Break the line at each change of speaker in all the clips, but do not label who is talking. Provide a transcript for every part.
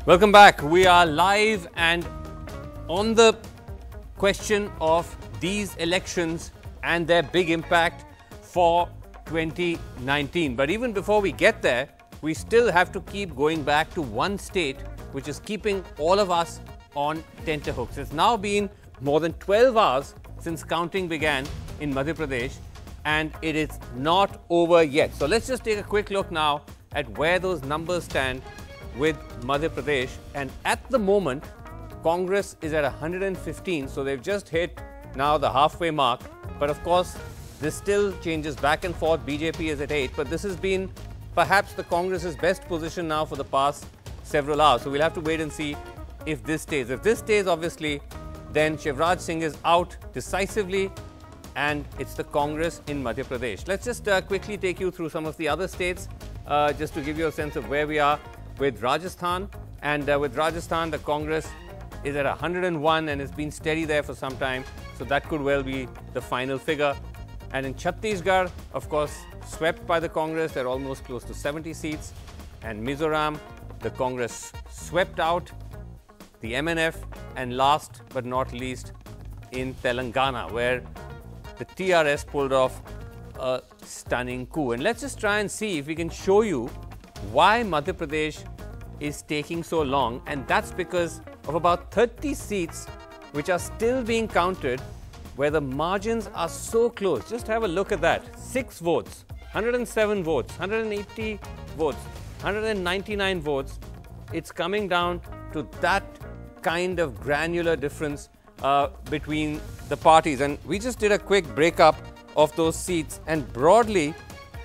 Welcome back. We are live and on the question of these elections and their big impact for 2019. But even before we get there, we still have to keep going back to one state which is keeping all of us on tenterhooks. It's now been more than 12 hours since counting began in Madhya Pradesh, and it is not over yet. So let's just take a quick look now at where those numbers stand with Madhya Pradesh. And at the moment, Congress is at 115, so they've just hit now the halfway mark. But of course, this still changes back and forth. BJP is at 8, but this has been perhaps the Congress's best position now for the past several hours. So we'll have to wait and see if this stays. If this stays, obviously, then Shivraj Singh is out decisively, and it's the Congress in Madhya Pradesh. Let's just quickly take you through some of the other states, just to give you a sense of where we are with Rajasthan. And with Rajasthan, the Congress is at 101 and has been steady there for some time. So that could well be the final figure. And in Chhattisgarh, of course, swept by the Congress, they're almost close to 70 seats. And Mizoram, the Congress swept out the MNF. And last but not least, in Telangana, where the TRS pulled off a stunning coup. And let's just try and see if we can show you why Madhya Pradesh is taking so long. And that's because of about 30 seats which are still being counted, where the margins are so close. Just have a look at that. 6 votes, 107 votes, 180 votes, 199 votes. It's coming down to that kind of granular difference between the parties. And we just did a quick breakup of those seats, and broadly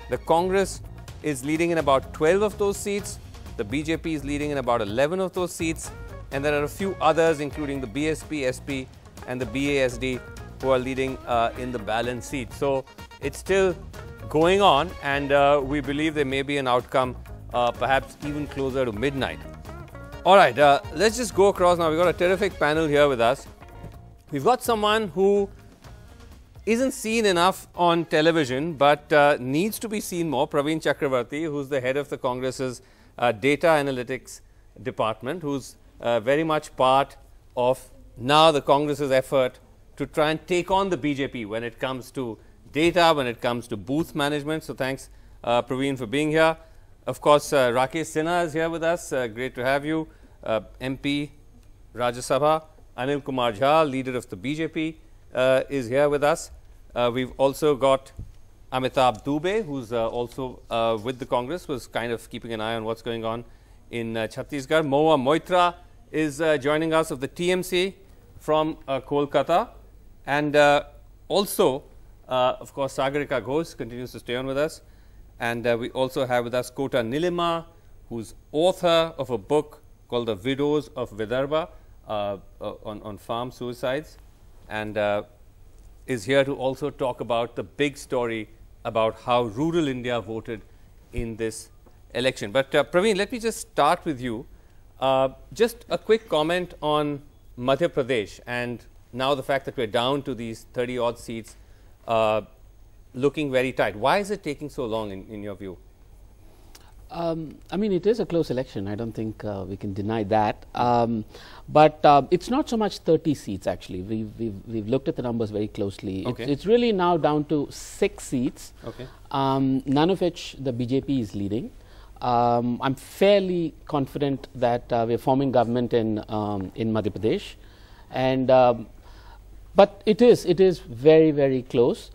the Congress is leading in about 12 of those seats, the BJP is leading in about 11 of those seats, and there are a few others including the BSP, SP and the BASD who are leading in the balance seats. So it's still going on, and we believe there may be an outcome perhaps even closer to midnight. All right, let's just go across now. We've got a terrific panel here with us. We've got someone who isn't seen enough on television, but needs to be seen more. Praveen Chakravarti, who's the head of the Congress's data analytics department, who's very much part of now the Congress's effort to try and take on the BJP when it comes to data, when it comes to booth management. So thanks, Praveen, for being here. Of course, Rakesh Sinha is here with us. Great to have you. MP, Rajya Sabha. Anil Kumar Jha, leader of the BJP, is here with us. We've also got Amitabh Dubey, who's also with the Congress, was kind of keeping an eye on what's going on in Chhattisgarh. Mahua Moitra is joining us of the TMC from Kolkata. And also, of course, Sagarika Ghosh continues to stay on with us. And we also have with us Kota Nilima, who's author of a book called The Widows of Vidarbha on farm suicides, and is here to also talk about the big story about how rural India voted in this election. But Praveen, let me just start with you. Just a quick comment on Madhya Pradesh and now the fact that we're down to these 30 odd seats, looking very tight. Why is it taking so long in your view?
I mean, it is a close election. I don't think we can deny that. But it's not so much 30 seats, actually. We've looked at the numbers very closely.
Okay.
It's really now down to 6 seats,
okay.
None of which the BJP is leading. I'm fairly confident that we're forming government in Madhya Pradesh. And, but it is very, very close.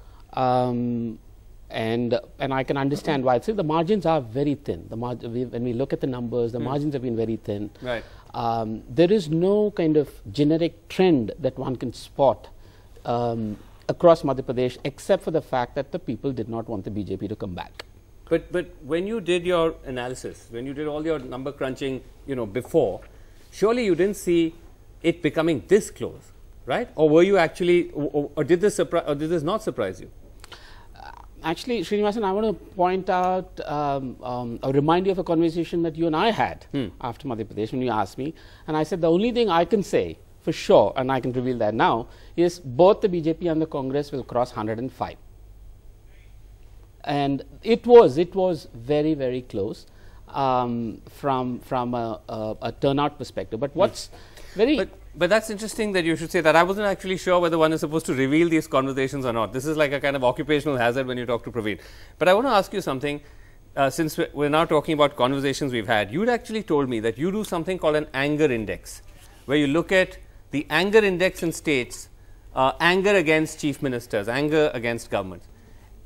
And I can understand why. See, the margins are very thin. When we look at the numbers, the margins have been very thin.
Right.
There is no kind of generic trend that one can spot across Madhya Pradesh, except for the fact that the people did not want the BJP to come back.
But when you did your analysis, when you did all your number crunching, before, surely you didn't see it becoming this close, right? Or were you actually, or did this not surprise you?
Actually, Sreenivasan, I want to point out or remind you of a conversation that you and I had after Madhya Pradesh when you asked me. And I said the only thing I can say for sure, and I can reveal that now, is both the BJP and the Congress will cross 105. And it was very, very close. from a turnout perspective. But what's very
But that's interesting that you should say that. I wasn't actually sure whether one is supposed to reveal these conversations or not. This is like a kind of occupational hazard when you talk to Praveen. But I want to ask you something. Since we're now talking about conversations we've had, you'd actually told me that you do something called an anger index, where you look at the anger index in states, anger against chief ministers, anger against governments.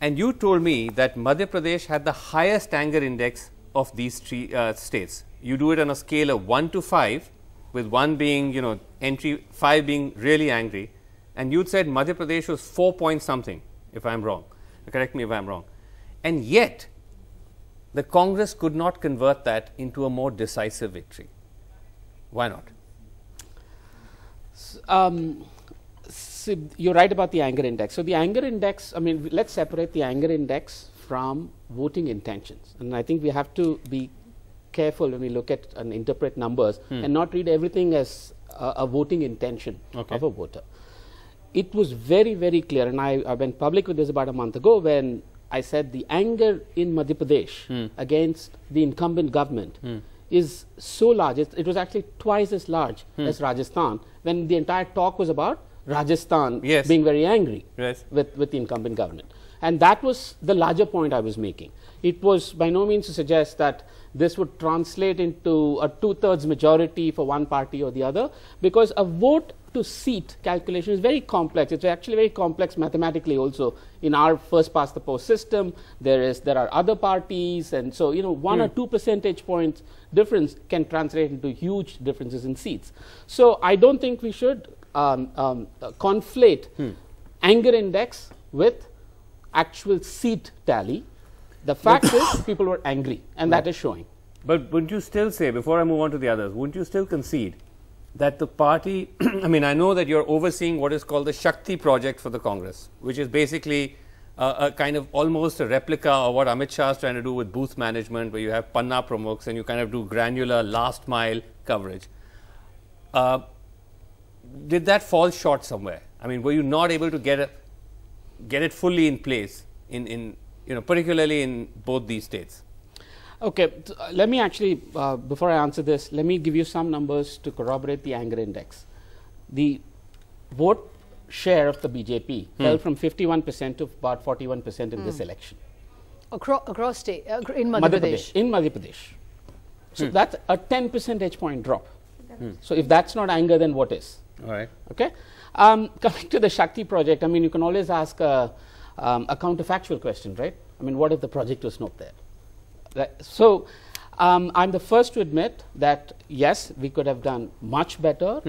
And you told me that Madhya Pradesh had the highest anger index of these three states. You do it on a scale of 1 to 5, with 1 being, entry, 5 being really angry. And you'd said Madhya Pradesh was 4 point something, if I'm wrong. Correct me if I'm wrong. And yet, the Congress could not convert that into a more decisive victory. Why not?
So you're right about the anger index. So the anger index, I mean, let's separate the anger index from voting intentions. And I think we have to be careful when we look at and interpret numbers and not read everything as a voting intention of a voter. It was very, very clear, and I went public with this about a month ago when I said the anger in Madhya Pradesh against the incumbent government is so large. It was actually twice as large as Rajasthan, when the entire talk was about Rajasthan being very angry with the incumbent government. And that was the larger point I was making. It was by no means to suggest that this would translate into a 2/3 majority for one party or the other, because a vote to seat calculation is very complex. It's actually very complex mathematically also. In our first past the post system, there are other parties, and so 1 or 2 percentage points difference can translate into huge differences in seats. So I don't think we should conflate anger index with actual seat tally. The fact is people were angry, and that is showing.
But wouldn't you still say, before I move on to the others, wouldn't you still concede that the party, I mean, I know that you're overseeing what is called the Shakti project for the Congress, which is basically a kind of almost a replica of what Amit Shah is trying to do with booth management, where you have Panna Pramukhs and you kind of do granular last mile coverage. Did that fall short somewhere? I mean, were you not able to get it fully in place particularly in both these states?
Okay, let me actually, before I answer this, let me give you some numbers to corroborate the anger index. The vote share of the BJP fell from 51% to about 41% in this election.
Across state, in Madhya Pradesh.
In Madhya Pradesh. So that's a 10 percentage point drop. So if that's not anger, then what is?
All right.
Okay. Coming to the Shakti project, I mean, you can always ask a counterfactual question, right? I mean, what if the project was not there? So I'm the first to admit that, yes, we could have done much better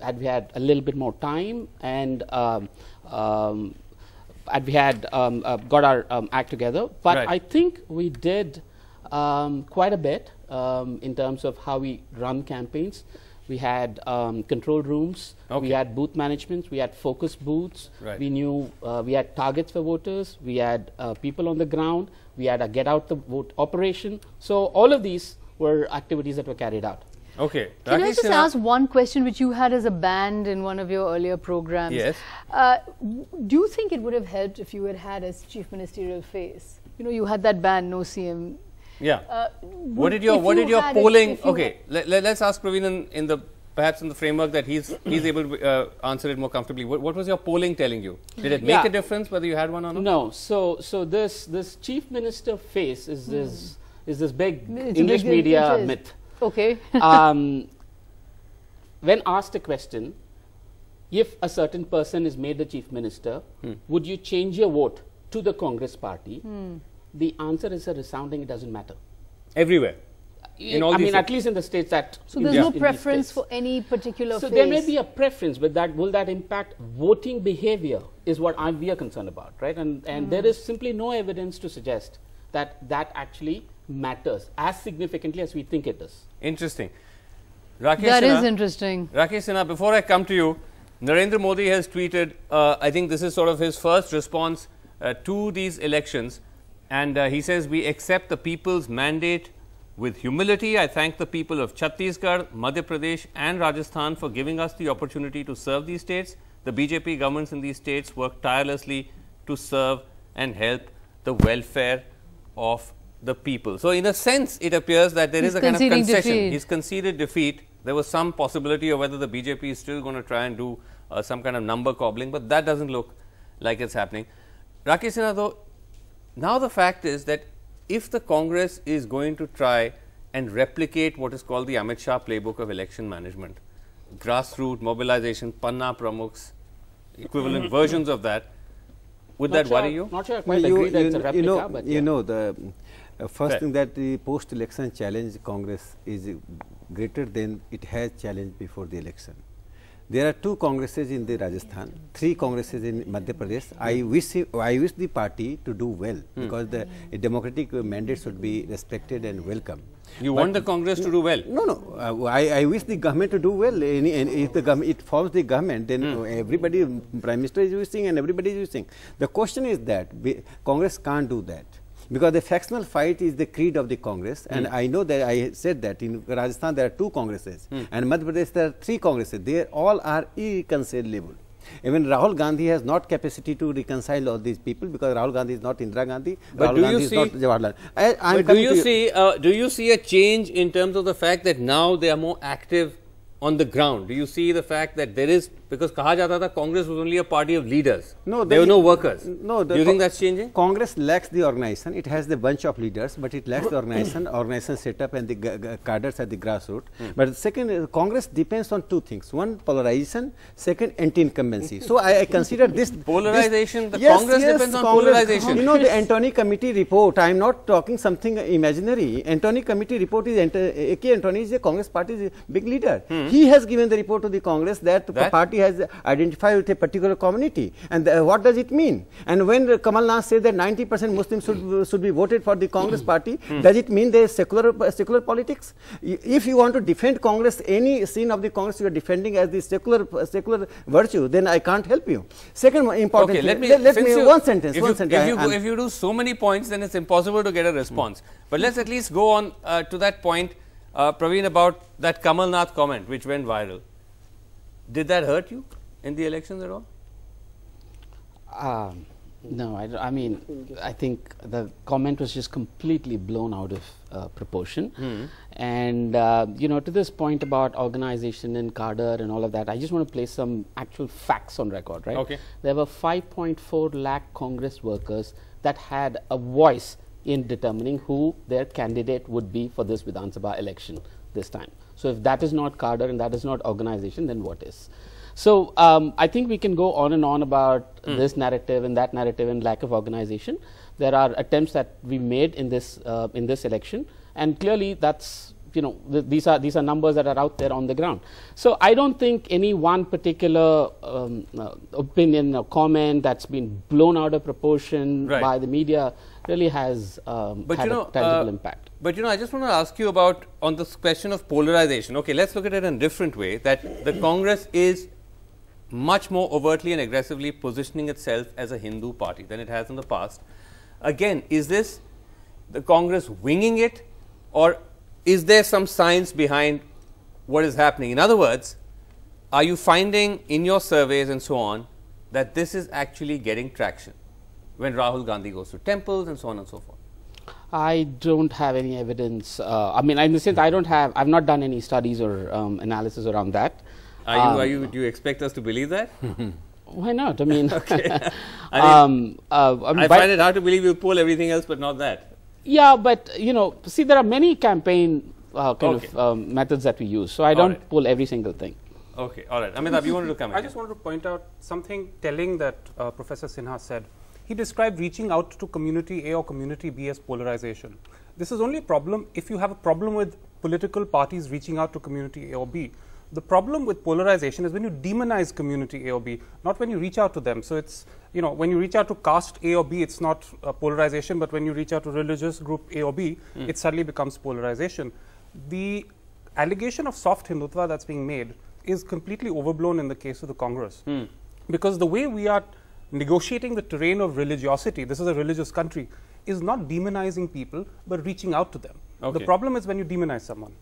had we had a little bit more time, and had we had got our act together. But I think we did quite a bit in terms of how we run campaigns. We had control rooms, we had booth management, we had focus booths, we knew we had targets for voters, we had people on the ground, we had a get out the vote operation. So all of these were activities that were carried out.
Okay.
Can I just ask one question which you had as a band in one of your earlier programs?
Yes.
Do you think it would have helped if you had had as chief ministerial face? You had that band, no CM.
Yeah. What did your polling? Okay, let's ask Praveen in the perhaps in the framework that he's able to answer it more comfortably. What was your polling telling you? Did it make a difference whether you had one or not?
No. So this chief minister face is this big English media myth.
Okay.
When asked a question, if a certain person is made the chief minister, would you change your vote to the Congress party? The answer is a resounding, it doesn't matter.
Everywhere? In all these
at least in the states that...
So there's no preference for any particular face?
So there may be a preference, but will that impact voting behavior is what we are concerned about, right? And there is simply no evidence to suggest that actually matters as significantly as we think it is.
Interesting. Rakesh
that
Sinha,
is interesting.
Rakesh Sinha, before I come to you, Narendra Modi has tweeted, I think this is sort of his first response to these elections. And he says, we accept the people's mandate with humility. I thank the people of Chhattisgarh, Madhya Pradesh and Rajasthan for giving us the opportunity to serve these states. The BJP governments in these states work tirelessly to serve and help the welfare of the people. So in a sense, it appears that there is a kind of concession. He's conceded defeat. There was some possibility of whether the BJP is still going to try and do some kind of number cobbling, but that doesn't look like it's happening. Rakesh Sinha, though, now the fact is that if the Congress is going to try and replicate what is called the Amit Shah playbook of election management, grassroots mobilization, Panna Pramukhs, equivalent versions of that, would that worry you?
Not sure I quite agree that it's a replica, but
the first thing that the post-election challenge Congress is greater than it has challenged before the election. There are 2 congresses in the Rajasthan, 3 congresses in Madhya Pradesh. I wish the party to do well because the democratic mandate should be respected and welcome.
You want the Congress to do well?
No. I wish the government to do well. And if the government, it forms the government, then everybody, Prime Minister is wishing and everybody is wishing. The question is that Congress can't do that. Because the factional fight is the creed of the Congress, and I know that I said that in Rajasthan there are 2 congresses, and Madhya Pradesh there are 3 congresses. They all are irreconcilable. Even Rahul Gandhi has not capacity to reconcile all these people because Rahul Gandhi is not Indira Gandhi.
But
Rahul Gandhi is not Jawaharlal.
Do you see a change in terms of the fact that now they are more active on the ground? Do you see the fact that there is, because kaha jata tha Congress was only a party of leaders, there were no workers.
No,
do you think that's changing?
Congress lacks the organization. It has the bunch of leaders, but it lacks the organization setup and the cadres at the grassroots. But second, Congress depends on 2 things. One, polarization. Second, anti-incumbency. So I consider this
polarization. Congress depends on polarization.
You know the Antony Committee report. I am not talking something imaginary. Antony Committee report is A.K. Antony is a Congress party's big leader. He has given the report to the Congress that the party has identified with a particular community. And what does it mean? And when Kamal Nath says that 90% Muslims should be voted for the Congress party, does it mean there is secular politics? If you want to defend Congress, any scene of the Congress you are defending as the secular virtue, then I can't help you. Second important
thing,
let me one sentence.
If you do so many points, then it's impossible to get a response. But let's at least go on to that point, Praveen, about that Kamal Nath comment which went viral. Did that hurt you in the elections at all?
No, I mean, I think the comment was just completely blown out of proportion. And, you know, to this point about organization and cadre and all of that, I just want to place some actual facts on record, right?
Okay.
There were 5.4 lakh Congress workers that had a voice in determining who their candidate would be for this Vidhan Sabha election this time. So if that is not cadre and that is not organization, then what is? So I think we can go on and on about this narrative and that narrative and lack of organization. There are attempts that we made in this election, and clearly that's, you know, these are numbers that are out there on the ground. So I don't think any one particular opinion or comment that's been blown out of proportion by the media really has had a tangible impact.
But you know, I just want to ask you about on this question of polarization. Okay, let's look at it in a different way, that the Congress is much more overtly and aggressively positioning itself as a Hindu party than it has in the past. Again, is this the Congress winging it, or is there some science behind what is happening? In other words, are you finding in your surveys and so on that this is actually getting traction when Rahul Gandhi goes to temples and so on and so forth?
I don't have any evidence. I mean, in the sense, I've not done any studies or analysis around that.
Do you expect us to believe that?
Why not? I mean,
okay. I find it hard to believe you pull everything else, but not that.
Yeah, but you know, see, there are many campaign methods that we use, so I don't pull every single thing.
Okay, all right. Amitabh, you wanted to come in.
I just wanted to point out something telling that Professor Sinha said. He described reaching out to community A or community B as polarization. This is only a problem if you have a problem with political parties reaching out to community A or B. The problem with polarization is when you demonize community A or B, not when you reach out to them. So it's, you know, when you reach out to caste A or B, it's not polarization, but when you reach out to religious group A or B, it suddenly becomes polarization. The allegation of soft Hindutva that's being made is completely overblown in the case of the Congress. Because the way we are negotiating the terrain of religiosity, this is a religious country, is not demonizing people, but reaching out to them. Okay. The problem is when you demonize someone.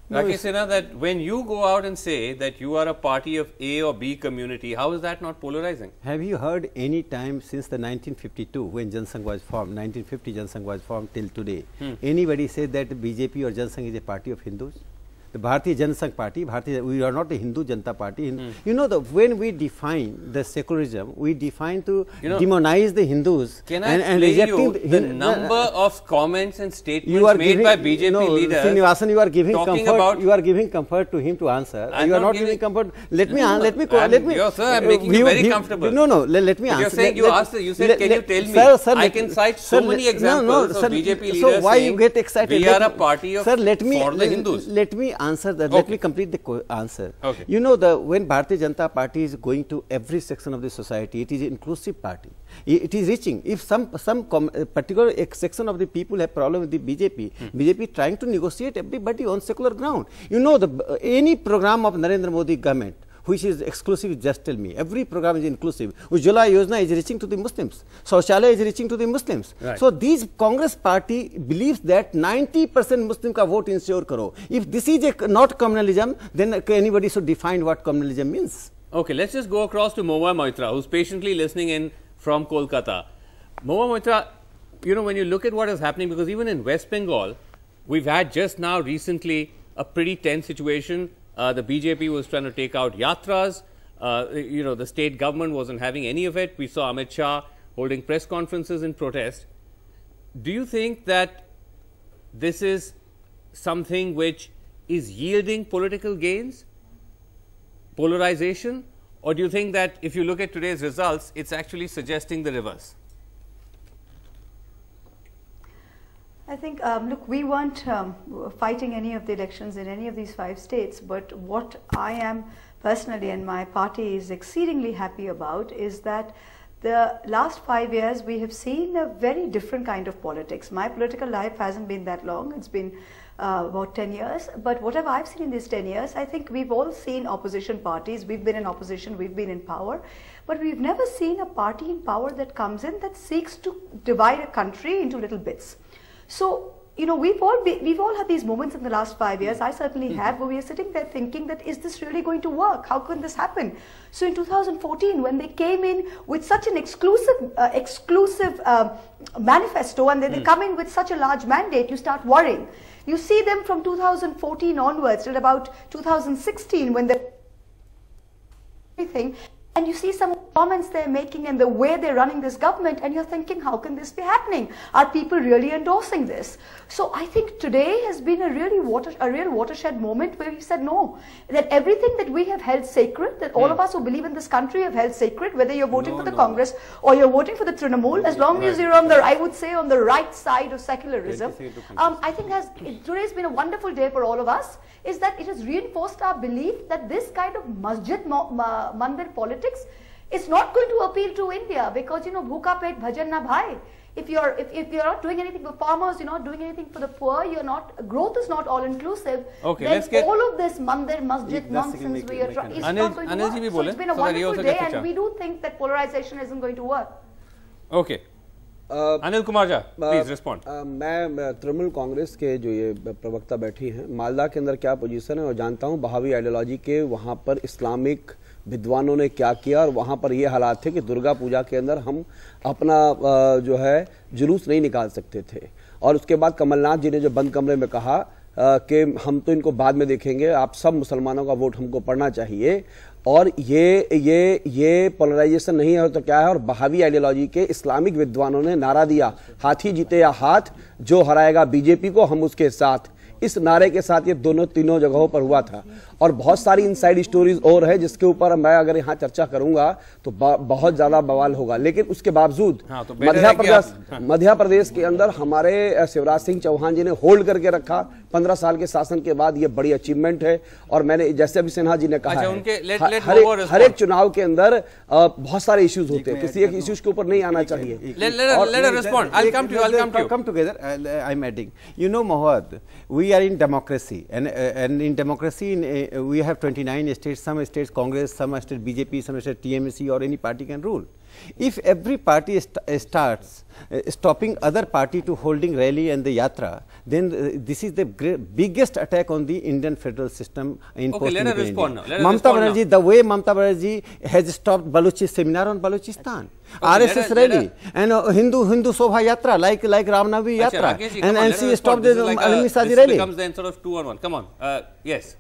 Rakesh Sinha, that when you go out and say that you are a party of A or B community, how is that not polarizing?
Have you heard any time since the 1952 when Jansangh was formed, 1950 Jansangh was formed till today, anybody say that BJP or Jansangh is a party of Hindus? The Bharatiya Jansangh Party, we are not a Hindu Janata Party. You know, when we define the secularism, we define to demonize the Hindus.
Can I play you the number of comments and statements made by BJP leaders?
Sreenivasan, you are giving comfort. You are giving comfort to him to answer. You are not giving comfort. Let me.
Sir, I'm making you very comfortable.
No. Let me answer.
You're saying you said, can you tell me?
Sir,
I can cite so many examples of BJP leaders.
So why you get excited?
We are a party of for the Hindus.
Let me answer that. Let me complete the answer.
Okay.
You know, when Bharatiya Janata Party is going to every section of the society, it is an inclusive party. It is reaching. If some particular section of the people have problem with the BJP, BJP trying to negotiate everybody on secular ground. You know, any program of Narendra Modi government which is exclusive, just tell me. Every program is inclusive. Ujjwala Yojana is reaching to the Muslims. Shauchalaya is reaching to the Muslims.
Right.
So these Congress party believes that 90% Muslim ka vote ensure karo. If this is not communalism, then anybody should define what communalism means.
Okay, let's just go across to Mohua Moitra, who's patiently listening in from Kolkata. Mohua Moitra, you know, when you look at what is happening, because even in West Bengal, we've had just now recently a pretty tense situation. The BJP was trying to take out Yatras. You know, the state government wasn't having any of it. We saw Amit Shah holding press conferences in protest. Do you think that this is something which is yielding political gains, polarization, or do you think that if you look at today's results, it's actually suggesting the reverse?
I think, look, we weren't fighting any of the elections in any of these 5 states, but what I am personally and my party is exceedingly happy about is that the last 5 years we have seen a very different kind of politics. My political life hasn't been that long, it's been about 10 years, but whatever I've seen in these 10 years, I think we've all seen opposition parties. We've been in opposition, we've been in power, but we've never seen a party in power that comes in that seeks to divide a country into little bits. So, you know, we've all had these moments in the last 5 years. I certainly have, where we are sitting there thinking that, is this really going to work? How can this happen? So in 2014, when they came in with such an exclusive manifesto, and then they come in with such a large mandate, you start worrying. You see them from 2014 onwards till about 2016, when they everything. And you see some comments they're making and the way they're running this government, and you're thinking, how can this be happening? Are people really endorsing this? So I think today has been a real watershed moment where we said no, that everything that we have held sacred, that all of us who believe in this country have held sacred, whether you're voting for the Congress or you're voting for the Trinamool, as long as you're on the, I would say, on the right side of secularism, I think today's been a wonderful day for all of us, is that it has reinforced our belief that this kind of masjid mandir politics is not going to appeal to India, because, you know, bhuka pet bhajan na bhai. If you're not doing anything for farmers, you're not doing anything for the poor, growth is not all inclusive.
Okay,
then let's get all of this mandir masjid nonsense we are trying is not going to work. So it's been a wonderful day, and we do think that polarization isn't going to work.
Okay. Anil Kumar जा, please respond.
मैं तृणमूल कांग्रेस के जो ये प्रवक्ता बैठी हैं, मालदा के अंदर क्या पोजीशन है और जानता हूं बहावी आइडियोलॉजी के वहां पर इस्लामिक विद्वानों ने क्या किया, और वहां पर ये हालात थे कि दुर्गा पूजा के अंदर हम अपना जो है जुलूस नहीं निकाल सकते थे, और उसके बाद कमलनाथ जी ने जो बंद कमरे में कहा कि हम तो इनको बाद में देखेंगे, आप सब मुसलमानों का वोट हमको पड़ना चाहिए, और ये पोलराइजेशन नहीं है तो क्या है। और बहावी आइडियोलॉजी के इस्लामिक विद्वानों ने नारा दिया, हाथी जीते या हाथ, जो हराएगा बीजेपी को हम उसके साथ। इस नारे के साथ ये तीनों जगहों पर हुआ था, और बहुत सारी इनसाइड स्टोरीज और है जिसके ऊपर मैं अगर यहाँ चर्चा करूंगा तो बहुत ज्यादा बवाल होगा। लेकिन उसके बावजूद
तो
मध्य प्रदेश के अंदर हमारे शिवराज सिंह चौहान जी ने होल्ड करके रखा 15 साल के शासन के बाद, ये बड़ी अचीवमेंट है। और मैंने जैसे अभी सिन्हा जी ने कहा हर एक चुनाव के अंदर बहुत सारे इश्यूज होते हैं, किसी एक इश्यूज के ऊपर नहीं आना चाहिए।
I'm adding, you know, Mohad, we are in democracy, and in democracy, we have 29 states, some states Congress, some states BJP, some states TMC or any party can rule. If every party starts stopping other party to holding rally and the yatra, then this is the biggest attack on the Indian federal system in post-independent India. Mamata Banerjee, the way Mamata Banerjee has stopped Baluchi seminar on Balochistan, RSS rally and Hindu Sobha Yatra like Ramnavi Yatra, and NC stopped the Alimisaji rally.
This becomes then sort of 2-on-1. Come on, yes.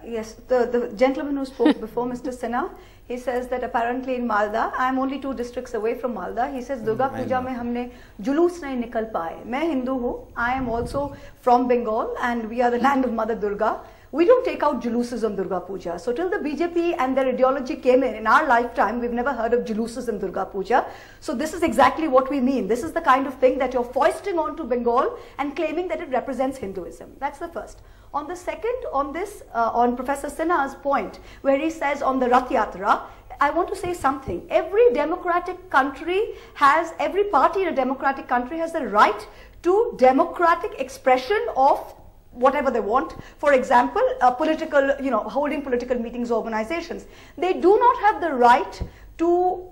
Yes, the gentleman who spoke before, Mr. Sinha, he says that apparently in Malda, I am only 2 districts away from Malda. He says Durga Puja mein humne julus nahi nikal paaye. Main Hindu hu. I am also from Bengal and we are the land of Mother Durga. We don't take out juluses on Durga Puja. So till the BJP and their ideology came in our lifetime, we've never heard of juluses in Durga Puja. So this is exactly what we mean. This is the kind of thing that you're foisting onto Bengal and claiming that it represents Hinduism. That's the first. On the second, on this, on Professor Sinha's point, where he says on the Rathyatra, I want to say something. Every democratic country has, every party in a democratic country has the right to democratic expression of whatever they want. For example, political, holding political meetings, organizations. They do not have the right to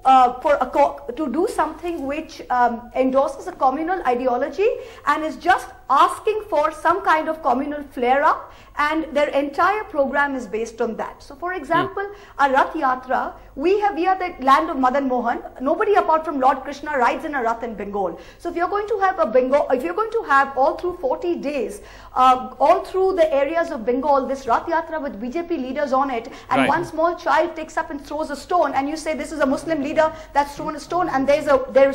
do something which endorses a communal ideology and is just asking for some kind of communal flare-up, and their entire program is based on that. So, for example, a Rath Yatra, we are the land of Madan Mohan. Nobody apart from Lord Krishna rides in a Rath in Bengal. So, if you're going to have if you're going to have all through 40 days, all through the areas of Bengal, this Rath Yatra with BJP leaders on it, and one small child takes up and throws a stone, and you say this is a Muslim leader that's thrown a stone, and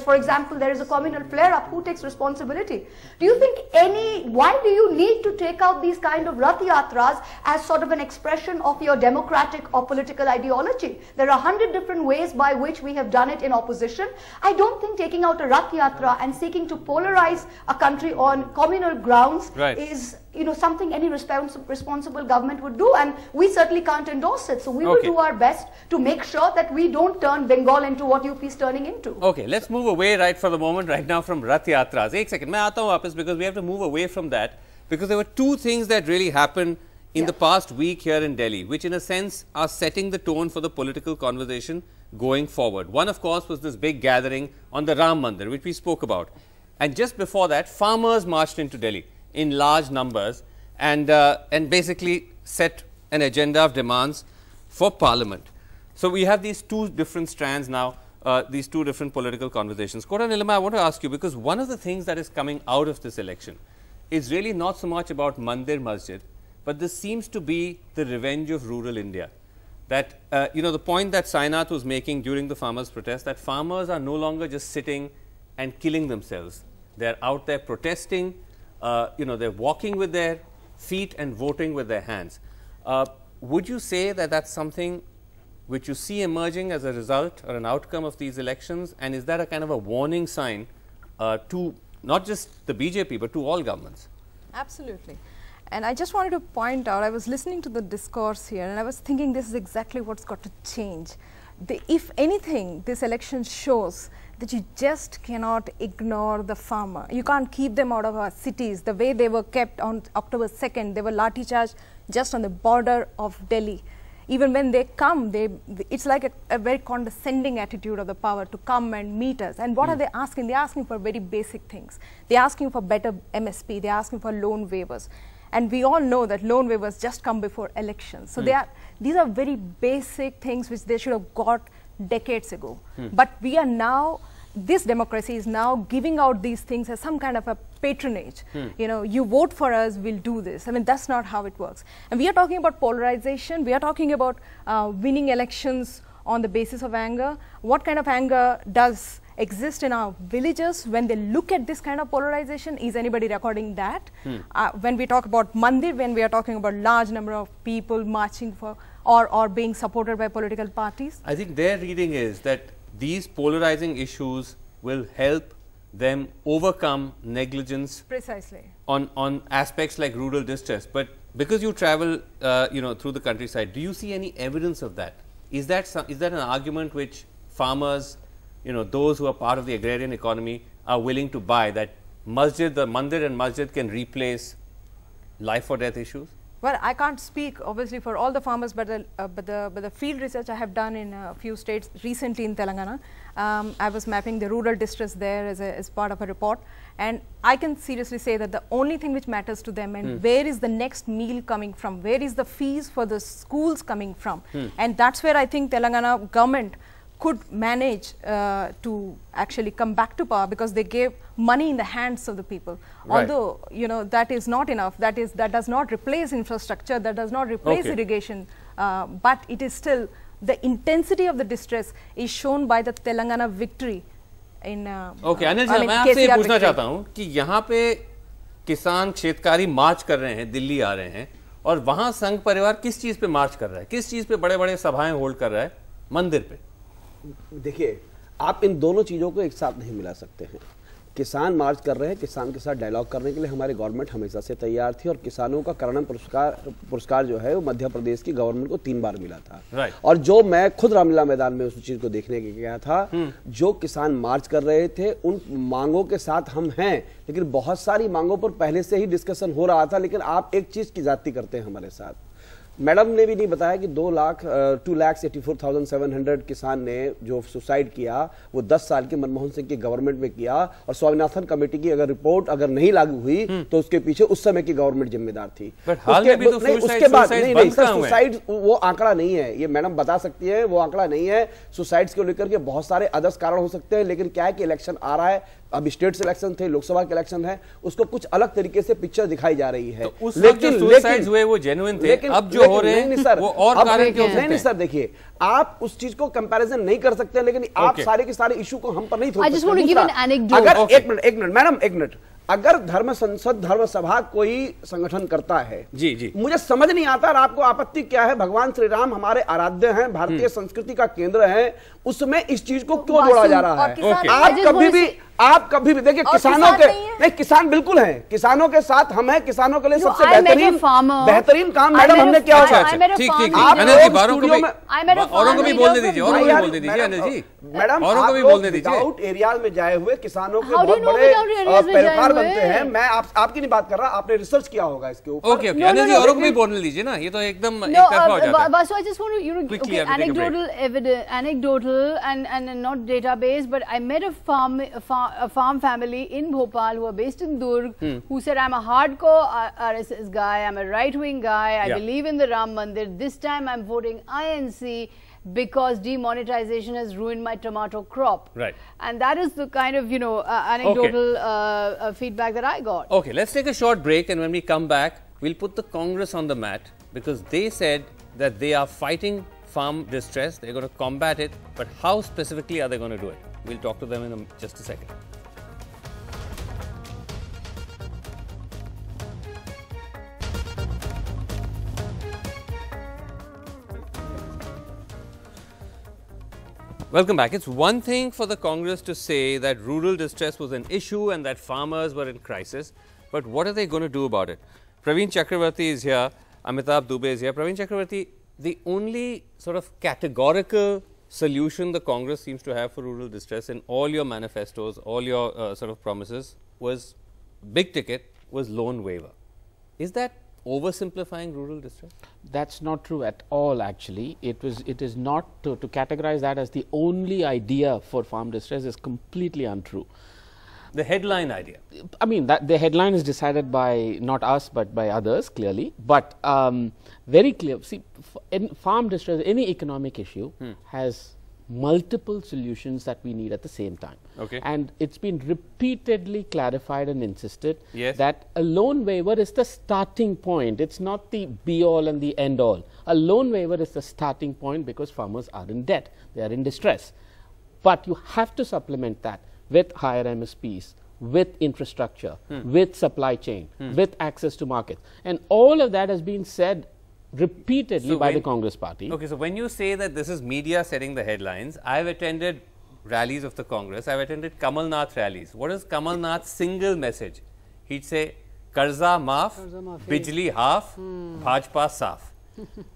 for example, there is a communal flare-up, who takes responsibility? Do you think why do you need to take out these kind of Rath Yatras as sort of an expression of your democratic or political ideology? There are 100 different ways by which we have done it in opposition. I don't think taking out a Rath Yatra and seeking to polarize a country on communal grounds is something any responsible government would do, and we certainly can't endorse it. So we will do our best to make sure that we don't turn Bengal into what UP is turning into.
Okay, let's move away for the moment right now from Rath Yatras. Ek second, main aata hu wapas because we have to move away from that, because there were 2 things that really happened in the past week here in Delhi, which in a sense are setting the tone for the political conversation going forward. One, of course, was this big gathering on the Ram Mandir, which we spoke about. And just before that, farmers marched into Delhi in large numbers and basically set an agenda of demands for Parliament. So we have these 2 different strands now, these 2 different political conversations. Kota Nilima, I want to ask you, because one of the things that is coming out of this election is really not so much about Mandir Masjid, but this seems to be the revenge of rural India. That, the point that Sainath was making during the farmers' protest, that farmers are no longer just sitting and killing themselves. They're out there protesting, they're walking with their feet and voting with their hands. Would you say that that's something which you see emerging as a result or an outcome of these elections? And is that a kind of a warning sign to not just the BJP, but to all governments?
Absolutely. And I just wanted to point out, I was listening to the discourse here and I was thinking this is exactly what's got to change. If anything, this election shows that you just cannot ignore the farmer. You can't keep them out of our cities. The way they were kept on October 2nd, they were lathi charged just on the border of Delhi. Even when they come, it's like a very condescending attitude of the power to come and meet us. And what are they asking? They're asking for very basic things. They're asking for better MSP. They're asking for loan waivers. And we all know that loan waivers just come before elections. So these are very basic things which they should have got decades ago. But we are now, this democracy is now giving out these things as some kind of a patronage. You vote for us, we'll do this. I mean, that's not how it works. And we are talking about polarization. We are talking about winning elections on the basis of anger. What kind of anger does exist in our villages when they look at this kind of polarization? Is anybody recording that? When we talk about Mandir, when we are talking about large number of people marching for or being supported by political parties?
I think their reading is that these polarizing issues will help them overcome negligence on aspects like rural distress. But because you travel through the countryside, do you see any evidence of that? Is that an argument which farmers, those who are part of the agrarian economy are willing to buy, that the Mandir and Masjid can replace life or death issues?
well, I can't speak obviously for all the farmers, but the field research I have done in a few states recently in Telangana. I was mapping the rural distress there as part of a report, and I can seriously say that the only thing which matters to them and where is the next meal coming from, where is the fees for the schools coming from, and that's where I think Telangana government could manage to actually come back to power, because they gave money in the hands of the people. Right. Although, you know, that is not enough. That does not replace infrastructure, that does not replace irrigation, but it is still, the intensity of the distress is shown by the Telangana victory in
Okay, Anil ji, मैं आपसे ये पूछना चाहता हूँ कि यहाँ पे किसान क्षेत्रकारी मार्च कर रहे हैं, दिल्ली आ रहे हैं, और वहाँ संघ परिवार किस चीज पे मार्च कर रहा है, किस चीज पे बड़े-बड़े सभाएं होल्ड कर रहा है? मंदिर पे।
देखिए, आप इन दोनों चीजों को एक साथ नहीं मिला सकते हैं। किसान मार्च कर रहे हैं, किसान के साथ डायलॉग करने के लिए हमारी गवर्नमेंट हमेशा से तैयार थी, और किसानों का कर्णन पुरस्कार जो है वो मध्य प्रदेश की गवर्नमेंट को 3 बार मिला था। और जो मैं खुद रामलीला मैदान में उस चीज को देखने के गया था, जो किसान मार्च कर रहे थे उन मांगों के साथ हम हैं, लेकिन बहुत सारी मांगों पर पहले से ही डिस्कशन हो रहा था। लेकिन आप एक चीज की जाती करते हैं हमारे साथ, मैडम ने भी नहीं बताया कि 2,84,700 किसान ने जो सुसाइड किया वो 10 साल की मनमोहन सिंह की गवर्नमेंट में किया, और स्वामीनाथन कमेटी की अगर रिपोर्ट अगर नहीं लागू हुई तो उसके पीछे उस समय की गवर्नमेंट जिम्मेदार थी। उसके बाद नहीं सर, सुसाइड वो आंकड़ा नहीं है, ये मैडम बता सकती है, वो आंकड़ा नहीं है। सुसाइड्स को लेकर के बहुत सारे अदर्स कारण हो सकते हैं, लेकिन क्या है कि इलेक्शन आ रहा है, अब स्टेट इलेक्शन थे, लोकसभा के इलेक्शन है, उसको कुछ अलग तरीके से पिक्चर दिखाई जा रही है।
तो लेकिन हुए वो जेन्युइन थे, अब जो हो रहे हैं
सर,
वो और कारण क्यों?
नहीं सर, देखिए आप उस चीज को कंपैरिजन नहीं कर सकते, लेकिन आप सारे के सारे इशू को हम पर नहीं थोप सकते। अगर एक मिनट मैडम, एक मिनट, अगर धर्म संसद धर्म सभा कोई संगठन करता है, जी मुझे समझ नहीं आता, और आपको आपत्ति क्या है? भगवान श्री राम हमारे आराध्य हैं, भारतीय संस्कृति का केंद्र है, उसमें इस चीज को क्यों जोड़ा जा रहा है? आप कभी भी देखिए, किसानों के नहीं, किसान बिल्कुल हैं, किसानों के साथ हम हैं, किसानों के लिए सबसे बेहतरीन काम मैडम हमने क्या होगा।
ठीक, औरों को भी बोलने दीजिए, अनिल जी,
मैडम औरों को भी बोलने दीजिए। आउट एरिया में जाए हुए किसानों के बहुत बड़े पैरोकार बनते हैं। मैं आपकी नहीं बात कर रहा, आपने रिसर्च किया होगा इसके ऊपर।
ओके, अनिल जी, औरों को भी बोलने दीजिए ना, ये तो एकदम एक तरफा हो जाता है।
So I just want to, anecdotal evidence, anecdotal and not database, but I met a farm family in Bhopal who are based in Durg, who said, I'm a hardcore RSS guy, I'm a right-wing guy, I believe in the Ram Mandir, this time I'm voting INC because demonetization has ruined my tomato crop.
Right.
And that is the kind of, anecdotal feedback that I got.
Okay, let's take a short break, and when we come back, we'll put the Congress on the mat, because they said that they are fighting farm distress, they're going to combat it, but how specifically are they going to do it? We'll talk to them in just a second. Welcome back. It's one thing for the Congress to say that rural distress was an issue and that farmers were in crisis, but what are they going to do about it? Praveen Chakravarti is here, Amitabh Dubey is here. Praveen Chakravarti, the only sort of categorical solution the Congress seems to have for rural distress in all your manifestos, all your sort of promises was big ticket, was loan waiver. Is that oversimplifying rural distress?
That's not true at all, actually. It is not to categorize that as the only idea for farm distress is completely untrue.
The headline idea.
I mean, that the headline is decided by not us but by others, clearly. But very clear. See, in farm distress, any economic issue has multiple solutions that we need at the same time.
Okay.
And it's been repeatedly clarified and insisted that a loan waiver is the starting point. It's not the be-all and the end-all. A loan waiver is the starting point because farmers are in debt. They are in distress. But you have to supplement that with higher MSPs, with infrastructure, with supply chain, with access to markets. And all of that has been said repeatedly by the Congress party.
Okay, so when you say that this is media setting the headlines, I've attended rallies of the Congress, I've attended Kamal Nath rallies. What is Kamal Nath's single message? He'd say, Karza maaf, Bijli half, Bhajpa saaf.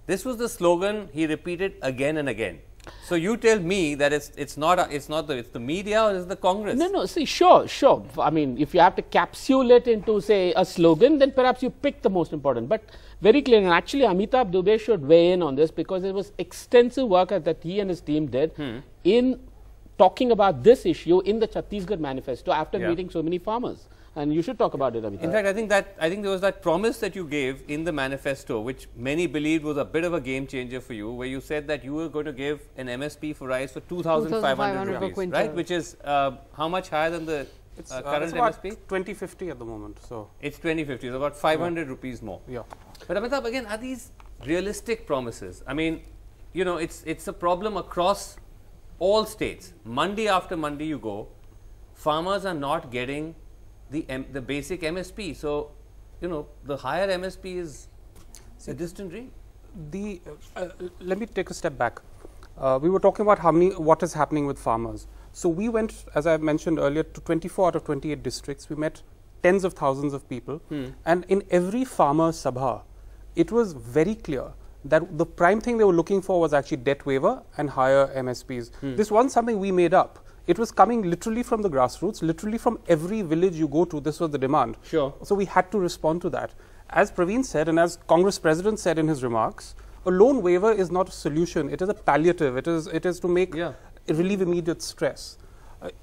This was the slogan he repeated again and again. So you tell me that it's the media or it's the Congress?
No. See, sure. I mean, if you have to capsule it into, say, a slogan, then perhaps you pick the most important. But very clear, and actually Amitabh Dubey should weigh in on this, because it was extensive work that he and his team did in talking about this issue in the Chhattisgarh manifesto after meeting so many farmers. And you should talk about it, Amitabh.
In fact, I think there was that promise that you gave in the manifesto, which many believed was a bit of a game changer for you, where you said that you were going to give an MSP for rice for 2,500 rupees, right? Which is how much higher than the current MSP?
2050 at the moment. So
it's 2050, so about 500 rupees more.
Yeah.
But Amitabh, again, are these realistic promises? I mean, you know, it's a problem across all states. Mandi after Mandi you go, farmers are not getting the basic MSP. So, you know, the higher MSP is a distant dream.
Let me take a step back. We were talking about what is happening with farmers. So we went, as I mentioned earlier, to 24 out of 28 districts. We met tens of thousands of people, and in every farmer sabha, it was very clear that the prime thing they were looking for was actually debt waiver and higher MSPs. This wasn't something we made up. It was coming literally from the grassroots, literally from every village you go to. This was the demand.
Sure.
So we had to respond to that. As Praveen said, and as Congress President said in his remarks, a loan waiver is not a solution. It is a palliative. It is to make relieve immediate stress.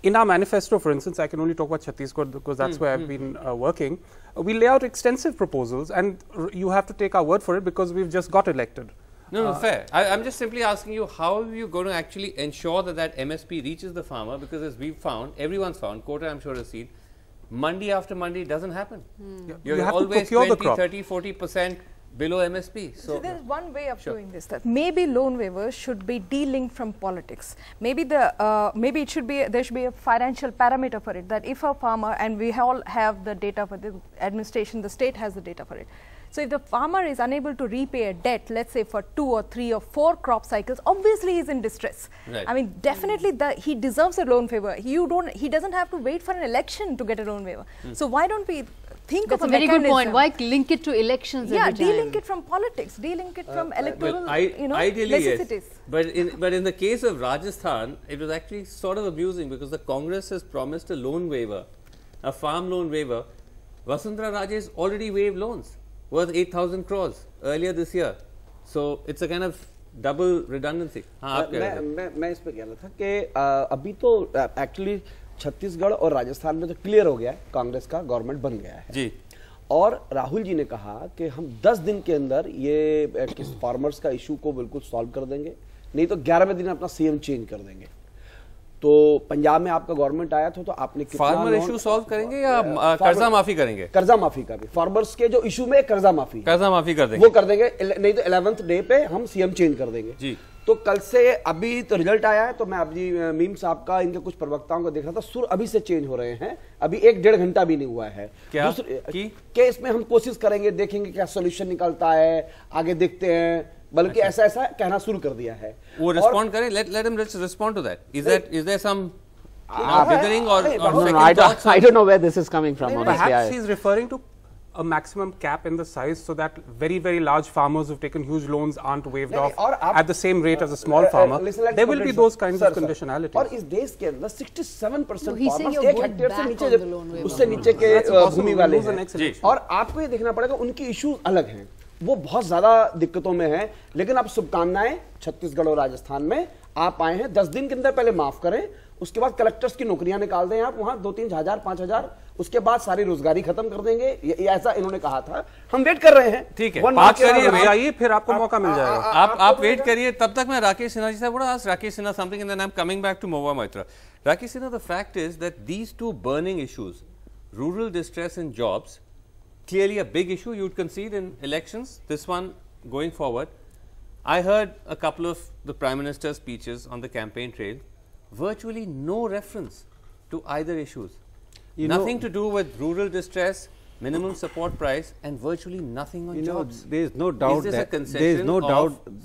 In our manifesto, for instance, I can only talk about Chhattisgarh because that's where I've been working. We lay out extensive proposals, and you have to take our word for it because we've just got elected.
No, fair. I'm just simply asking you, how are you going to actually ensure that MSP reaches the farmer? Because as we've found, everyone's found, Kota I'm sure has seen, Mandi after Mandi doesn't happen. You're
you have
always
to procure
20,
the crop.
30, 40% below MSP.
So there's one way of doing this, that maybe loan waivers should be de-linked from politics. Maybe it should be, there should be a financial parameter for it, that if a farmer, and we all have the data for the administration, the state has the data for it. So if the farmer is unable to repay a debt, let's say for 2 or 3 or 4 crop cycles, obviously he is in distress.
Right.
I mean, definitely he deserves a loan waiver. He doesn't have to wait for an election to get a loan waiver. So why don't we think
That's
of
a very
mechanism?
good point. Why link it to elections every time?
de-link it from politics, de-link it from electoral,
ideally,
necessities.
Yes. But in the case of Rajasthan, it was actually sort of amusing because the Congress has promised a loan waiver, a farm loan waiver. Vasundhara Raje's already waived loans worth 8,000 crores earlier this year. So it's a kind of double redundancy.
मैं इस पे कह रहा था कि अभी तो actually Chhattisgarh और राजस्थान में तो क्लियर हो गया है, कांग्रेस का गवर्नमेंट बन गया है
जी।
और राहुल जी ने कहा कि हम 10 दिन के अंदर ये किस फार्मर्स का इशू को बिल्कुल सॉल्व कर देंगे, नहीं तो 11वें दिन अपना सीएम चेंज कर देंगे। तो पंजाब में आपका गवर्नमेंट आया था तो आपने
फार्मर इशू सॉल्व करेंगे या कर्जा माफी करेंगे?
कर्जा माफी का भी, फार्मर्स के जो इशू में कर्जा माफी
कर देंगे,
वो कर देंगे, नहीं तो 11th डे पे हम सीएम चेंज कर देंगे
जी।
तो कल से अभी तो रिजल्ट आया है, तो मैं अभी मीम साहब का, इनके कुछ प्रवक्ताओं को देख रहा था, सुर अभी से चेंज हो रहे हैं, अभी 1-1.5 घंटा भी नहीं हुआ है।
क्या
कि इसमें हम कोशिश करेंगे, देखेंगे क्या सोल्यूशन निकलता है, आगे देखते हैं, बल्कि ऐसा कहना शुरू कर दिया है।
वो रिस्पॉन्ड करें, let him respond to that. Is there some dithering or
I don't know where this is coming from.
Perhaps he's referring to a maximum cap in the size so that very, very large farmers who've taken huge loans aren't waived off at the same rate as a small farmer. There will be those kinds of conditionalities.
और इस देश के अंदर 67%
he's saying
farmers
you're
1
going
hectare से
back
नीचे,
on the loan waiver.
उससे नीचे के भूमि वाले हैं।
और
और आपको ये देखना पड़ेगा, उनकी इश्यूज अलग हैं, वो बहुत ज्यादा दिक्कतों में हैं, लेकिन आप शुभकामनाएं छत्तीसगढ़ और राजस्थान में आप आए हैं, 10 दिन के अंदर पहले माफ करें, उसके बाद कलेक्टर्स की नौकरियां निकाल दें आप वहां 2-3 हजार 5 हजार, उसके बाद सारी रोजगारी खत्म कर देंगे, ये ऐसा इन्होंने कहा था। हम वेट कर रहे हैं,
ठीक है, बात करिए,
आइए फिर आपको मौका मिल जाएगा।
आप वेट करिए, तब तक मैं राकेश सिन्हा जी से बड़ा ask Rakesh Sinha something and then I'm coming back to Mahua Maitra. Rakesh Sinha, the fact is that these two burning issues, rural distress and jobs, clearly a big issue, you would concede in elections, this one going forward. I heard a couple of the Prime Minister's speeches on the campaign trail, virtually no reference to either issues. Nothing to do with rural distress, minimum support price, and virtually nothing on jobs.
There is no doubt
is this
that
a concession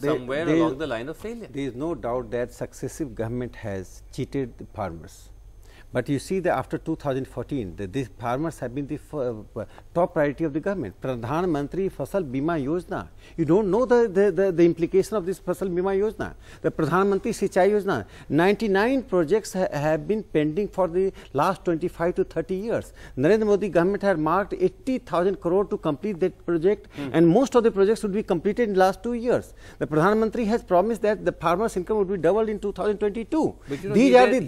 somewhere along the line of failure?
There is no doubt that successive government has cheated the farmers. But you see that after 2014, these farmers have been the top priority of the government. Pradhan Mantri Fasal Bima Yojana. You don't know the implication of this Fasal Bima Yojana. The Pradhan Mantri Sinchai Yojana. 99 projects have been pending for the last 25 to 30 years. Narendra Modi government had marked 80,000 crore to complete that project, and most of the projects would be completed in the last 2 years. The Pradhan Mantri has promised that the farmers' income would be doubled in 2022.
But you know, he said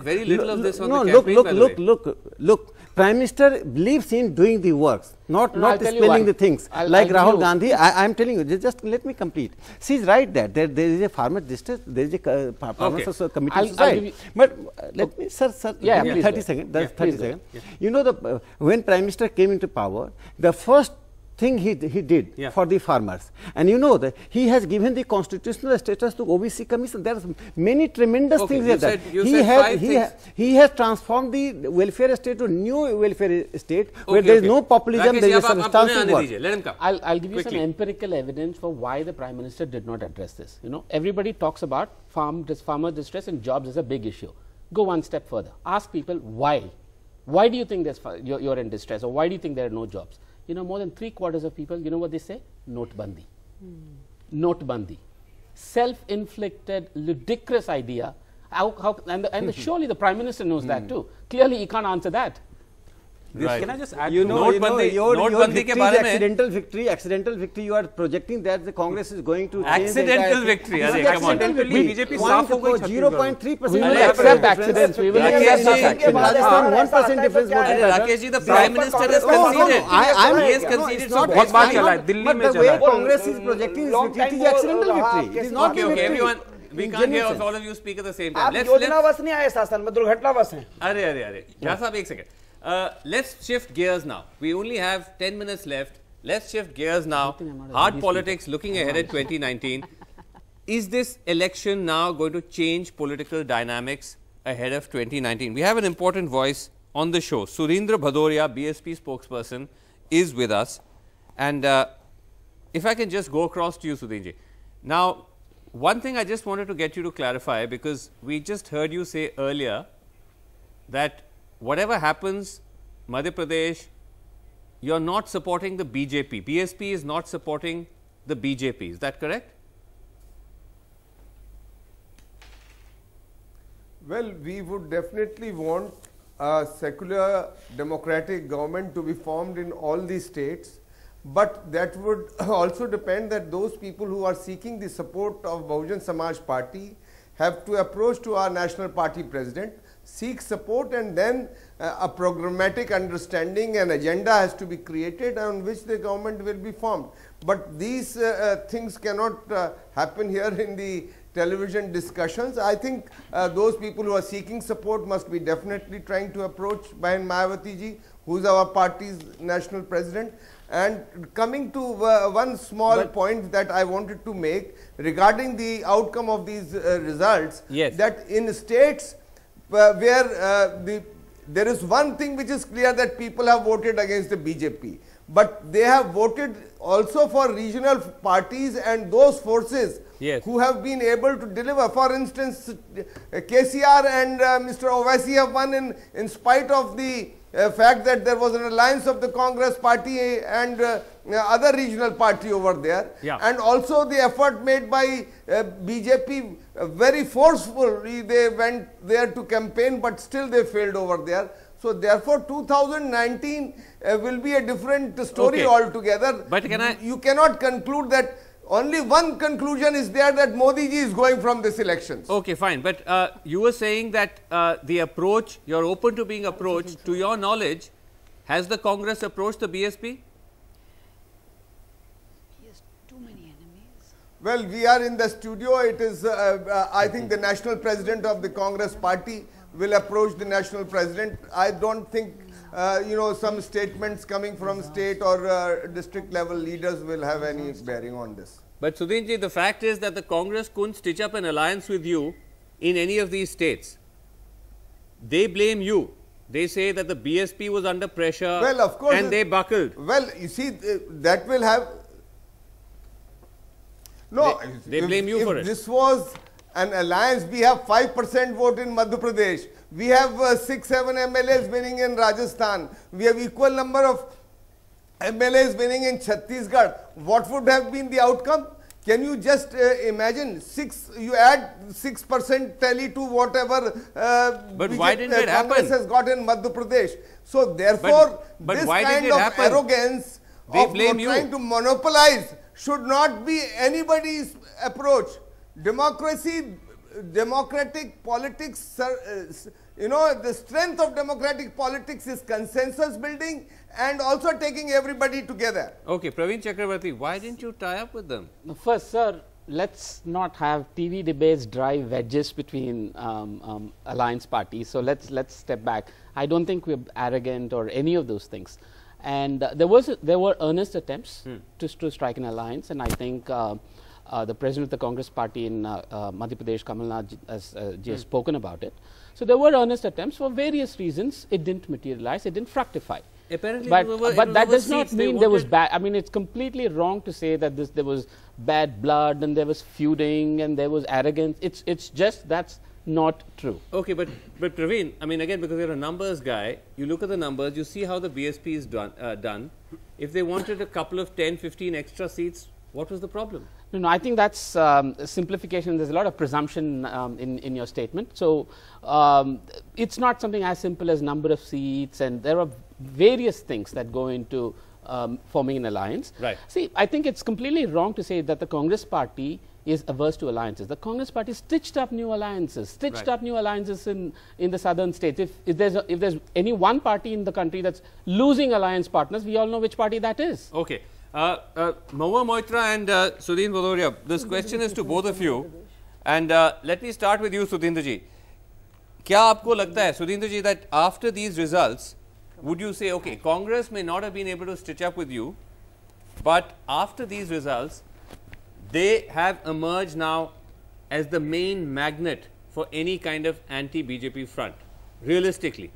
very little of this on the campaign,
look, Prime Minister believes in doing the works, not spelling the things. Like Rahul Gandhi, I am telling you, just let me complete. She is right that there is a farmer distress, there is a farmers committee society. But let me, sir, 30 seconds. That's 30 seconds. You know, when Prime Minister came into power, the first thing he did for the farmers, and you know that he has given the constitutional status to OBC Commission. There are many tremendous things that he has transformed the welfare state to new welfare state where there is no populism, there is a substantial work.
Let him come.
I'll give you some empirical evidence for why the Prime Minister did not address this. You know, everybody talks about farmer distress and jobs as a big issue. Go one step further. Ask people why. Why do you think you're in distress, or why do you think there are no jobs? You know, more than 3/4 of people, you know what they say? Notebandi. Notebandi. Self-inflicted, ludicrous idea. And surely the Prime Minister knows that too. Clearly, he can't answer that.
Right.
Can I just add
your
accidental
victory, you are projecting that the Congress is going to
accidental victory.
Come on.
BJP
0.3%.
We will accept accidents. We will accept accidents.
Rajasthan 1% difference.
Rakesh ji, the Prime Minister has conceded. He has conceded.
But the way Congress is projecting this victory, it is accidental victory. It is not
okay, everyone. We can't hear all of you speak at the same time. Let's shift gears now. We only have 10 minutes left. Let's shift gears now. Hard politics, looking ahead at 2019. Is this election now going to change political dynamics ahead of 2019? We have an important voice on the show. Surendra Bhadoria, BSP spokesperson, is with us. And if I can just go across to you, Sudhinji. Now, one thing I just wanted to get you to clarify, because we just heard you say earlier that whatever happens, Madhya Pradesh, you are not supporting the BJP. BSP is not supporting the BJP. Is that correct?
Well, we would definitely want a secular democratic government to be formed in all these states, but that would also depend that those people who are seeking the support of Bahujan Samaj Party have to approach to our national party president, seek support, and then a programmatic understanding and agenda has to be created on which the government will be formed. But these things cannot happen here in the television discussions. I think those people who are seeking support must be definitely trying to approach Bahin Mayawati ji, who is our party's national president. And coming to one small point that I wanted to make regarding the outcome of these results, that in states where there is one thing which is clear, that people have voted against the BJP, but they have voted also for regional parties and those forces who have been able to deliver. For instance, KCR and Mr. Owaisi have won in spite of the fact that there was an alliance of the Congress party and other regional party over there, and also the effort made by BJP, very forcefully they went there to campaign, but still they failed over there. So therefore 2019 will be a different story altogether.
But
you cannot conclude that. Only one conclusion is there, that Modi ji is going from this elections.
Okay, fine. But you were saying that the approach, you're open to being approached. To your knowledge, has the Congress approached the BSP?
He has too many enemies.
Well, we are in the studio. It is, I think the national president of the Congress party will approach the national president. I don't think, some statements coming from state or district level leaders will have any bearing on this.
But Sudhinji, the fact is that the Congress couldn't stitch up an alliance with you in any of these states. They blame you. They say that the BSP was under pressure,
well, of course,
and they buckled.
Well, you see, that will have... No,
they blame you for it.
This was an alliance. We have 5% vote in Madhya Pradesh. We have 6-7 MLAs winning in Rajasthan. We have equal number of MLAs winning in Chhattisgarh. What would have been the outcome? Can you just imagine? You add 6% tally to whatever
but why didn't it happen?
Congress has got in Madhya Pradesh. So therefore,
but
this
why
kind
did it
of
happen?
arrogance of trying to monopolize should not be anybody's approach. Democracy, democratic politics, you know, the strength of democratic politics is consensus building and also taking everybody together.
Okay, Praveen Chakravarti, why didn't you tie up with them?
First, sir, let's not have TV debates drive wedges between alliance parties. So let's step back. I don't think we're arrogant or any of those things. And there were earnest attempts to strike an alliance, and I think the president of the Congress party in Madhya Pradesh, Kamalnath, has spoken about it. So there were earnest attempts for various reasons. It didn't materialize. It didn't fructify.
Apparently,
but that does not mean there was bad. I mean, it's completely wrong to say that there was bad blood and there was feuding and there was arrogance. It's just that's not true.
Okay, but Praveen, I mean, again, because you're a numbers guy, you look at the numbers, you see how the BSP is done. If they wanted a couple of 10, 15 extra seats, what was the problem?
No, I think that's a simplification. There's a lot of presumption in your statement. So it's not something as simple as number of seats, and there are various things that go into forming an alliance.
Right.
See, I think it's completely wrong to say that the Congress party is averse to alliances. The Congress party stitched up new alliances, in the southern states. If there's any one party in the country that's losing alliance partners, we all know which party that is.
Okay. Mahua Moitra and Sudhin Bhadoria, this question is to both of you. And let me start with you, Sudhindra ji. क्या आपको लगता है, Sudhindra ji, that after these results, would you say, okay, Congress may not have been able to stitch up with you, but after these results, they have emerged now as the main magnet for any kind of anti-BJP front, realistically?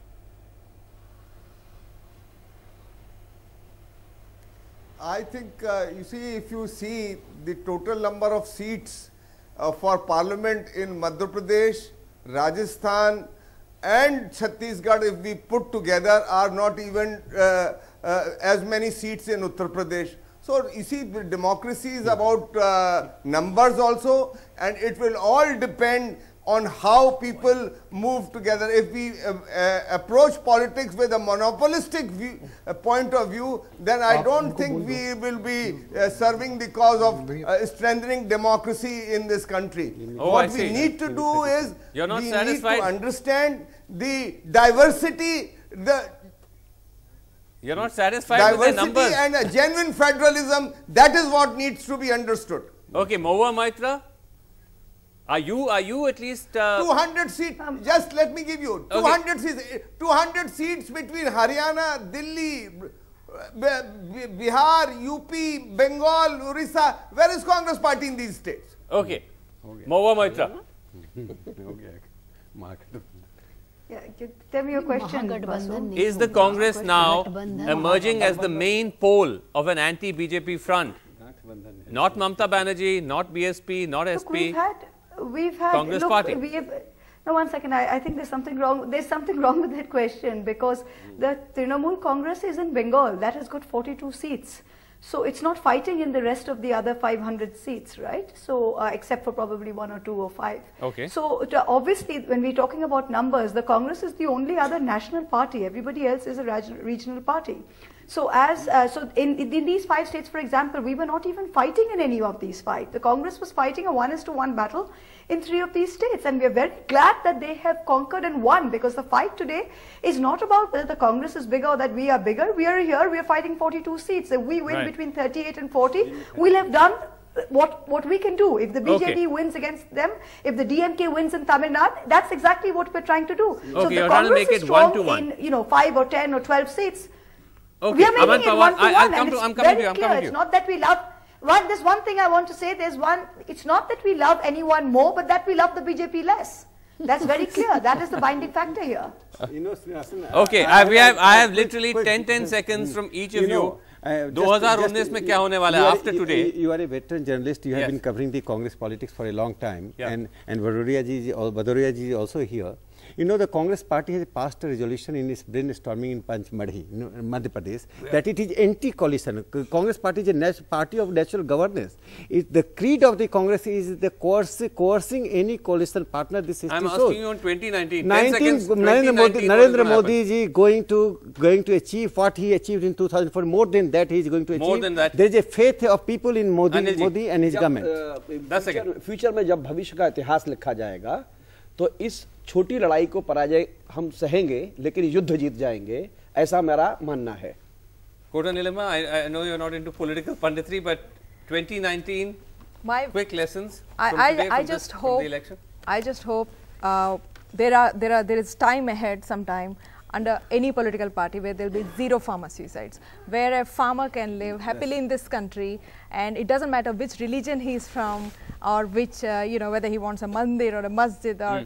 I think, you see, if you see the total number of seats for parliament in Madhya Pradesh, Rajasthan and Chhattisgarh, if we put together, are not even as many seats in Uttar Pradesh. So, you see, democracy is about numbers also, and it will all depend on how people move together. If we approach politics with a monopolistic point of view, then I don't think we will be serving the cause of strengthening democracy in this country. What we need to do is we need to understand the diversity,
You're not satisfied with the numbers.
And a genuine federalism, that is what needs to be understood.
Okay, Mahua Moitra, are you at least
200 seats? Just let me give you 200 seats. 200 seats between Haryana, Delhi, Bihar, UP, Bengal, Orissa. Where is Congress party in these states?
Okay, Mahua Moitra.
Yeah, tell me your question.
Is the Congress now emerging as the main pole of an anti-BJP front? Not Mamata Banerjee, not BSP, not SP.
We've had
Congress party.
No, one second. I think there's something wrong. There's something wrong with that question, because the Trinamool Congress is in Bengal. That has got 42 seats. So it's not fighting in the rest of the other 500 seats, right? So except for probably 1 or 2 or 5.
Okay.
So obviously, when we're talking about numbers, the Congress is the only other national party. Everybody else is a regional party. So in these 5 states, for example, we were not even fighting in any of these 5. The Congress was fighting a 1:1 battle in 3 of these states, and we are very glad that they have conquered and won, because the fight today is not about whether the Congress is bigger or that we are bigger. We are here, we are fighting 42 seats. If we win between 38 and 40, we'll have done what we can do. If the BJP wins against them, if the DMK wins in Tamil Nadu, that's exactly what we're trying to do.
Okay,
so
you're
the
trying to
Congress
make
is
it
strong
1-to-1.
in 5 or 10 or 12 seats.
Okay,
We are making it 1-to-1,
I'm coming to you.
It's not that we love. There's one thing I want to say. It's not that we love anyone more, but that we love the BJP less. That's very clear. That is the binding factor here.
Okay, I have literally 10 seconds from each of you. 2019 में क्या होने वाला है after today?
You are a veteran journalist. You have been covering the Congress politics for a long time, and Bhadoria ji is also here. You know, the Congress party has passed a resolution in its brainstorming in Panchmadhi, Madhya Pradesh, that it is anti-coalition. Congress party is a party of natural governance. The creed of the Congress is the coercing any coalition partner. This is
I'm asking you on 2019.
19, Narendra Modi ji going to achieve what he achieved in 2004. More than that, he is going to achieve.
More than that.
There is a faith of people in Modi and his government.
Future में जब भविष्य का इतिहास लिखा जाएगा तो इस छोटी लड़ाई को पराजय हम सहेंगे लेकिन युद्ध जीत जाएंगे, ऐसा मेरा मानना है.
Kota Nilima, I know you're not into political punditry, but 2019, quick lessons from today, from the election.
I just hope there is time ahead, sometime under any political party where there will be zero farmer suicides, where a farmer can live happily in this country, and it doesn't matter which religion he is from, or which whether he wants a mandir or a masjid, or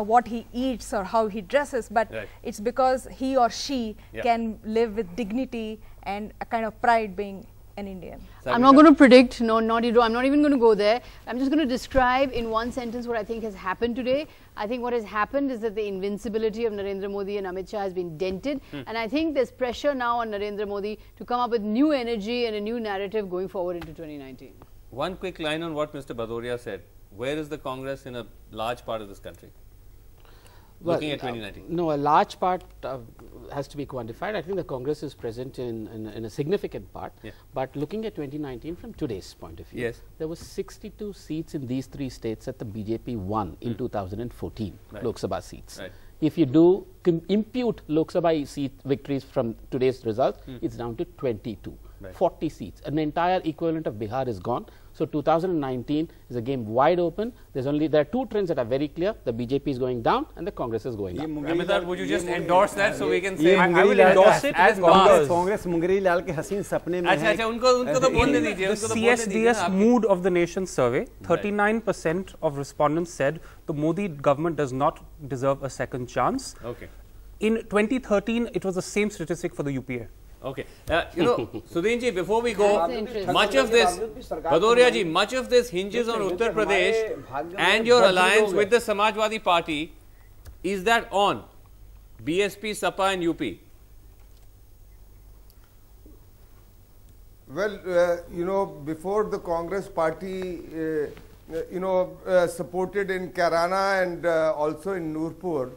what he eats or how he dresses, but it's because he or she can live with dignity and a kind of pride being an Indian.
I'm not going to predict, no, I'm not even going to go there. I'm just going to describe in one sentence what I think has happened today. I think what has happened is that the invincibility of Narendra Modi and Amit Shah has been dented, and I think there's pressure now on Narendra Modi to come up with new energy and a new narrative going forward into 2019.
One quick line on what Mr. Bhadoria said. Where is the Congress in a large part of this country? Looking at 2019.
No, a large part has to be quantified. I think the Congress is present in a significant part. But looking at 2019 from today's point of view, there were 62 seats in these three states that the BJP won in 2014, Lok Sabha seats. If you do impute Lok Sabha seat victories from today's results, it's down to 22, 40 seats. An entire equivalent of Bihar is gone. So 2019 is a game wide open. There are two trends that are very clear. The BJP is going down and the Congress is going up.
Amitabh, would you just endorse that so we can say
I will endorse it as
Congress Mungeri Lal ke haseen sapne mein hai.
The CSDS mood of the nation survey, 39% of respondents said the Modi government does not deserve a second chance. In 2013, it was the same statistic for the UPA.
Sudhin ji, before we go, much of this, Bhadoria ji, much of this hinges on Uttar Pradesh and your alliance with the Samajwadi Party. Is that on BSP, Sapa and UP?
Well, before the Congress party, supported in Kairana and also in Nurpur,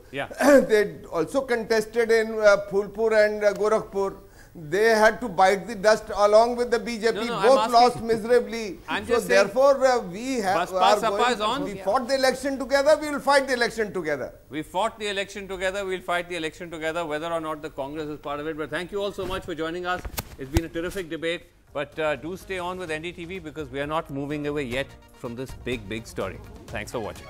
they also contested in Phulpur and Gorakhpur. They had to bite the dust along with the BJP. Both lost miserably. So therefore, we fought the election together. We will fight the election together.
We fought the election together. We'll fight the election together, whether or not the Congress is part of it. But thank you all so much for joining us. It's been a terrific debate. But do stay on with NDTV because we are not moving away yet from this big story. Thanks for watching.